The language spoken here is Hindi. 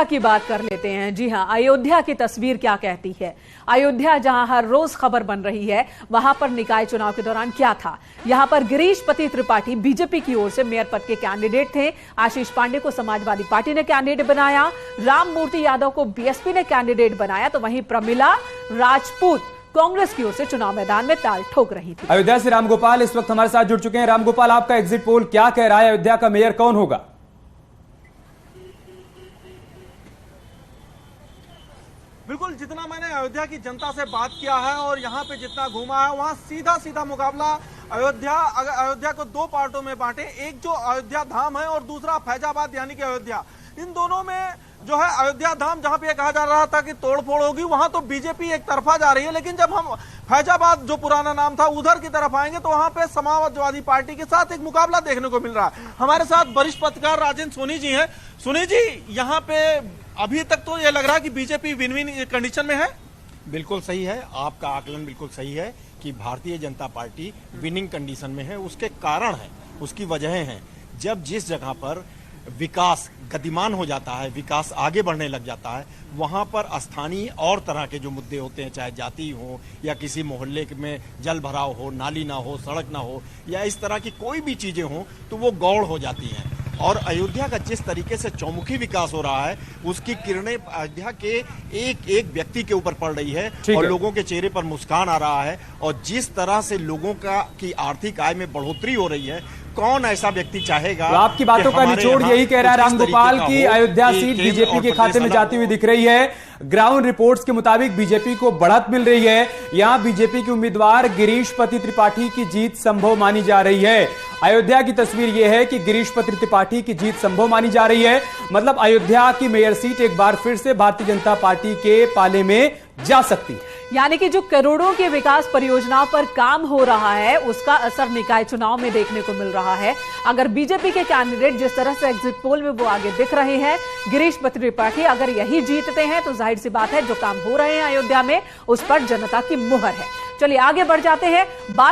अयोध्या की बात कर लेते हैं। जी हां, अयोध्या की तस्वीर क्या कहती है। अयोध्या जहां हर रोज खबर बन रही है, वहां पर निकाय चुनाव के दौरान क्या था। यहां पर गिरीशपति त्रिपाठी बीजेपी की ओर से मेयर पद के कैंडिडेट थे। आशीष पांडे को समाजवादी पार्टी ने कैंडिडेट बनाया, राममूर्ति यादव को बीएसपी ने कैंडिडेट बनाया, तो वहीं प्रमिला राजपूत कांग्रेस की ओर से चुनाव मैदान में ताल ठोक रही थी। अयोध्या से रामगोपाल इस वक्त हमारे साथ जुड़ चुके हैं। रामगोपाल, आपका एग्जिट पोल क्या कह रहा है, अयोध्या का मेयर कौन होगा? बिल्कुल, जितना मैंने अयोध्या की जनता से बात किया है और यहाँ पे जितना घूमा है, वहाँ सीधा सीधा मुकाबला अयोध्या को दो पार्टों में बांटे, एक जो अयोध्या धाम है और दूसरा फैजाबाद यानी कि अयोध्या। इन दोनों में जो है अयोध्या धाम, जहां पे कहा जा रहा था कि तोड़फोड़ होगी, वहां तो बीजेपी एक तरफा जा रही है। लेकिन जब हम फैजाबाद जो पुराना नाम था उधर की तरफ आएंगे तो वहां पे समाजवादी पार्टी के साथ एक मुकाबला देखने को मिल रहा है। हमारे साथ वरिष्ठ पत्रकार राजेंद्र सोनी जी हैं। सोनी जी, यहाँ पे अभी तक तो ये लग रहा है कि बीजेपी विन विन कंडीशन में है। बिल्कुल सही है, आपका आकलन बिल्कुल सही है कि Bharatiya Janata party winning condition में है। उसके कारण है, उसकी वजह है, जब जिस जगह पर विकास गतिमान हो जाता है, विकास आगे बढ़ने लग जाता है, वहां पर स्थानीय और तरह के जो मुद्दे होते हैं, चाहे जाति हो या किसी मोहल्ले में जल भराव हो, नाली ना हो, सड़क ना हो, या इस तरह की कोई भी चीजें हो, तो वो गौड़ हो जाती हैं। और अयोध्या का जिस तरीके से चौमुखी विकास हो रहा है, उसकी किरणें अयोध्या के एक एक व्यक्ति के ऊपर पड़ रही है और लोगों के चेहरे पर मुस्कान आ रहा है। और जिस तरह से लोगों की आर्थिक आय में बढ़ोतरी हो रही है, कौन ऐसा व्यक्ति चाहेगा। तो आपकी बातों का निचोड़ यही कह रहा है रामगोपाल की अयोध्या सीट बीजेपी के खाते में जाती हुई दिख रही है। ग्राउंड रिपोर्ट्स के मुताबिक बीजेपी को बढ़त मिल रही है। यहां बीजेपी के उम्मीदवार गिरीशपति त्रिपाठी की जीत संभव मानी जा रही है। अयोध्या की तस्वीर यह है कि गिरीशपति त्रिपाठी की जीत संभव मानी जा रही है। मतलब अयोध्या की मेयर सीट एक बार फिर से भारतीय जनता पार्टी के पाले में जा सकती है। यानी कि जो करोड़ों के विकास परियोजनाओं पर काम हो रहा है, उसका असर निकाय चुनाव में देखने को मिल रहा है। अगर बीजेपी के कैंडिडेट जिस तरह से एग्जिट पोल में वो आगे दिख रहे हैं, गिरीशपति त्रिपाठी अगर यही जीतते हैं, तो जाहिर सी बात है जो काम हो रहे हैं अयोध्या में, उस पर जनता की मुहर है। चलिए आगे बढ़ जाते हैं। बात